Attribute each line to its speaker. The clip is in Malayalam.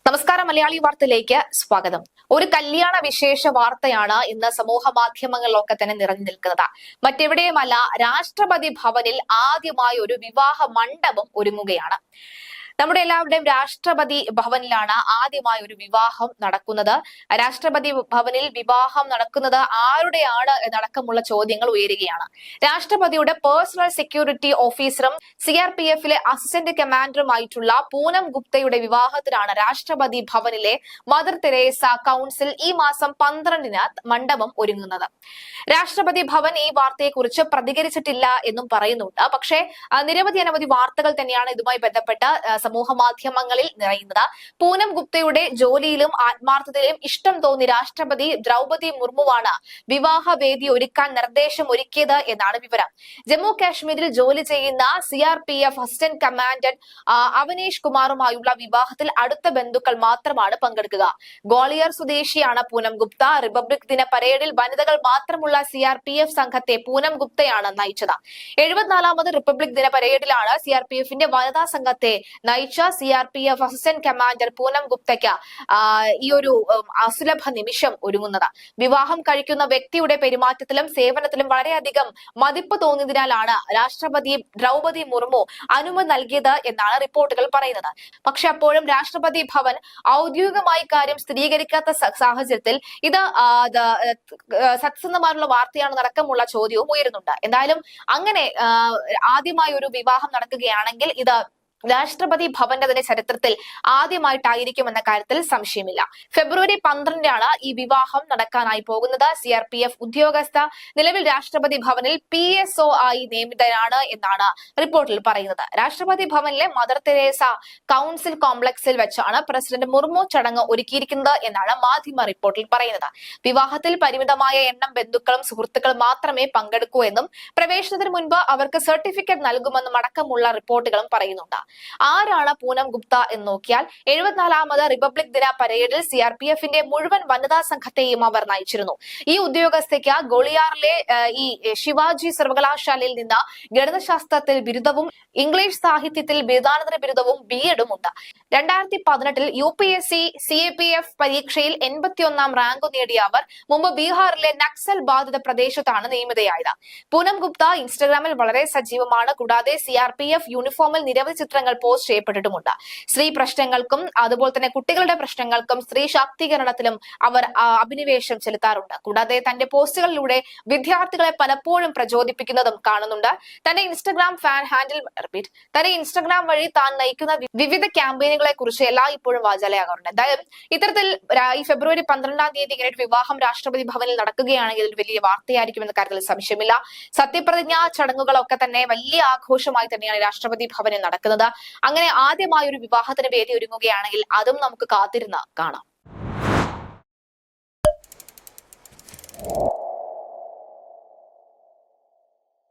Speaker 1: നമസ്കാരം, മലയാളി വാർത്തയിലേക്ക് സ്വാഗതം. ഒരു കല്യാണ വിശേഷ വാർത്തയാണ് ഇന്ന് സമൂഹ മാധ്യമങ്ങളിലൊക്കെ തന്നെ നിറഞ്ഞു നിൽക്കുന്നത്. മറ്റെവിടെയുമല്ല, രാഷ്ട്രപതി ഭവനിൽ ആദ്യമായി ഒരു വിവാഹ മണ്ഡപം ഒരുങ്ങുകയാണ്. നമ്മുടെ എല്ലാവരുടെയും രാഷ്ട്രപതി ഭവനിലാണ് ആദ്യമായി ഒരു വിവാഹം നടക്കുന്നത്. രാഷ്ട്രപതി ഭവനിൽ വിവാഹം നടക്കുന്നത് ആരുടെയാണ് എന്നടക്കമുള്ള ചോദ്യങ്ങൾ ഉയരുകയാണ്. രാഷ്ട്രപതിയുടെ പേഴ്സണൽ സെക്യൂരിറ്റി ഓഫീസറും CRPFിലെ അസിസ്റ്റന്റ് കമാൻഡറുമായിട്ടുള്ള പൂനം ഗുപ്തയുടെ വിവാഹത്തിനാണ് രാഷ്ട്രപതി ഭവനിലെ മദർ തെരേസ കൌൺസിൽ ഈ മാസം 12-ന് മണ്ഡപം ഒരുങ്ങുന്നത്. രാഷ്ട്രപതി ഭവൻ ഈ വാർത്തയെക്കുറിച്ച് പ്രതികരിച്ചിട്ടില്ല എന്നും പറയുന്നുണ്ട്. പക്ഷേ നിരവധി വാർത്തകൾ തന്നെയാണ് ഇതുമായി ബന്ധപ്പെട്ട് സമൂഹ മാധ്യമങ്ങളിൽ നിറയുന്നത്. പൂനം ഗുപ്തയുടെ ജോലിയിലും ആത്മാർത്ഥതയിലും ഇഷ്ടം തോന്നി രാഷ്ട്രപതി ദ്രൗപദി മുർമുവാണ് വിവാഹവേദി ഒരുക്കാൻ നിർദ്ദേശം ഒരുക്കിയത് എന്നാണ് വിവരം. ജമ്മു കാശ്മീരിൽ ജോലി ചെയ്യുന്ന CRPF അസിസ്റ്റന്റ് കമാൻഡന്റ് അവനേഷ് കുമാറുമായുള്ള വിവാഹത്തിൽ അടുത്ത ബന്ധുക്കൾ മാത്രമാണ് പങ്കെടുക്കുക. ഗ്വാളിയർ സ്വദേശിയാണ് പൂനം ഗുപ്ത. റിപ്പബ്ലിക് ദിന പരേഡിൽ വനിതകൾ മാത്രമുള്ള CRPF സംഘത്തെ പൂനം ഗുപ്തയാണ് നയിച്ചത്. 74ാമത് റിപ്പബ്ലിക് ദിന പരേഡിലാണ് CRPFന്റെ വനിതാ സംഘത്തെ നയിച്ച CRPF അസിസ്റ്റന്റ് കമാൻഡർ പൂനം ഗുപ്തയ്ക്ക് ഈ ഒരു അസുലഭ നിമിഷം ഒരുങ്ങുന്നത്. വിവാഹം കഴിക്കുന്ന വ്യക്തിയുടെ പെരുമാറ്റത്തിലും സേവനത്തിലും വളരെയധികം മതിപ്പ് തോന്നിയതിനാലാണ് രാഷ്ട്രപതി ദ്രൗപദി മുർമു അനുമതി നൽകിയത് എന്നാണ് റിപ്പോർട്ടുകൾ പറയുന്നത്. പക്ഷെ അപ്പോഴും രാഷ്ട്രപതി ഭവൻ ഔദ്യോഗികമായി കാര്യം സ്ഥിരീകരിക്കാത്ത സാഹചര്യത്തിൽ ഇത് സത്യസന്ധമായുള്ള വാർത്തയാണെന്ന് അടക്കമുള്ള ചോദ്യവും ഉയരുന്നുണ്ട്. എന്തായാലും അങ്ങനെ ആദ്യമായി ഒരു വിവാഹം നടക്കുകയാണെങ്കിൽ ഇത് രാഷ്ട്രപതി ഭവന്റെ തന്നെ ചരിത്രത്തിൽ ആദ്യമായിട്ടായിരിക്കുമെന്ന കാര്യത്തിൽ സംശയമില്ല. ഫെബ്രുവരി 12-നാണ് ഈ വിവാഹം നടക്കാനായി പോകുന്നത്. CRPF ഉദ്യോഗസ്ഥ നിലവിൽ രാഷ്ട്രപതി ഭവനിൽ PSO ആയി നിയമിതനാണ് എന്നാണ് റിപ്പോർട്ടിൽ പറയുന്നത്. രാഷ്ട്രപതി ഭവനിലെ മദർ തെരേസ കൌൺസിൽ കോംപ്ലക്സിൽ വെച്ചാണ് പ്രസിഡന്റ് മുർമു ചടങ്ങ് ഒരുക്കിയിരിക്കുന്നത് എന്നാണ് മാധ്യമ റിപ്പോർട്ടിൽ പറയുന്നത്. വിവാഹത്തിൽ പരിമിതമായ എണ്ണം ബന്ധുക്കളും സുഹൃത്തുക്കളും മാത്രമേ പങ്കെടുക്കൂ എന്നും പ്രവേശനത്തിന് മുൻപ് അവർക്ക് സർട്ടിഫിക്കറ്റ് നൽകുമെന്നും അടക്കമുള്ള റിപ്പോർട്ടുകളും പറയുന്നുണ്ട്. ആരാണ് പൂനം ഗുപ്ത എന്ന് നോക്കിയാൽ 74ാമത് റിപ്പബ്ലിക് ദിന പരേഡിൽ CRPFന്റെ മുഴുവൻ വനിതാ സംഘത്തെയും അവർ നയിച്ചിരുന്നു. ഈ ഉദ്യോഗസ്ഥയ്ക്ക് ഗോളിയാറിലെ ഈ ശിവാജി സർവകലാശാലയിൽ നിന്ന് ഗണിതശാസ്ത്രത്തിൽ ബിരുദവും ഇംഗ്ലീഷ് സാഹിത്യത്തിൽ ബിരുദാനന്തര ബിരുദവും B.Edഉം ഉണ്ട്. 2018-ൽ UPSC CAPF പരീക്ഷയിൽ 81ാം റാങ്ക് നേടിയ അവർ മുമ്പ് ബീഹാറിലെ നക്സൽ ബാധിത പ്രദേശത്താണ് നിയമിതയായത്. പൂനം ഗുപ്ത ഇൻസ്റ്റഗ്രാമിൽ വളരെ സജീവമാണ്. കൂടാതെ CRPF യൂണിഫോമിൽ നിരവധി ചിത്രങ്ങൾ പോസ്റ്റ് ചെയ്യപ്പെട്ടിട്ടുമുണ്ട്. സ്ത്രീ പ്രശ്നങ്ങൾക്കും അതുപോലെ തന്നെ കുട്ടികളുടെ പ്രശ്നങ്ങൾക്കും സ്ത്രീ ശാക്തീകരണത്തിലും അവർ അഭിനിവേശം ചെലുത്താറുണ്ട്. കൂടാതെ തന്റെ പോസ്റ്റുകളിലൂടെ വിദ്യാർത്ഥികളെ പലപ്പോഴും പ്രചോദിപ്പിക്കുന്നതും കാണുന്നുണ്ട്. തന്റെ ഇൻസ്റ്റഗ്രാം വഴി താൻ നയിക്കുന്ന വിവിധ ക്യാമ്പയിനുകളെ കുറിച്ച് ഇപ്പോഴും വാചാലയാകാറുണ്ട്. എന്തായാലും ഇത്തരത്തിൽ ഈ ഫെബ്രുവരി 12-ാം തീയതി ഇങ്ങനെ ഒരു വിവാഹം രാഷ്ട്രപതി ഭവനിൽ നടക്കുകയാണെങ്കിൽ ഇതിൽ വലിയ വാർത്തയായിരിക്കും എന്ന കാര്യത്തിൽ സംശയമില്ല. സത്യപ്രതിജ്ഞാ ചടങ്ങുകളൊക്കെ തന്നെ വലിയ ആഘോഷമായി തന്നെയാണ് രാഷ്ട്രപതി ഭവനിൽ നടക്കുന്നത്. അങ്ങനെ ആദ്യമായ ഒരു വിവാഹത്തിന് വേദി ഒരുങ്ങുകയാണെങ്കിൽ അതും നമുക്ക് കാത്തിരുന്ന് കാണാം.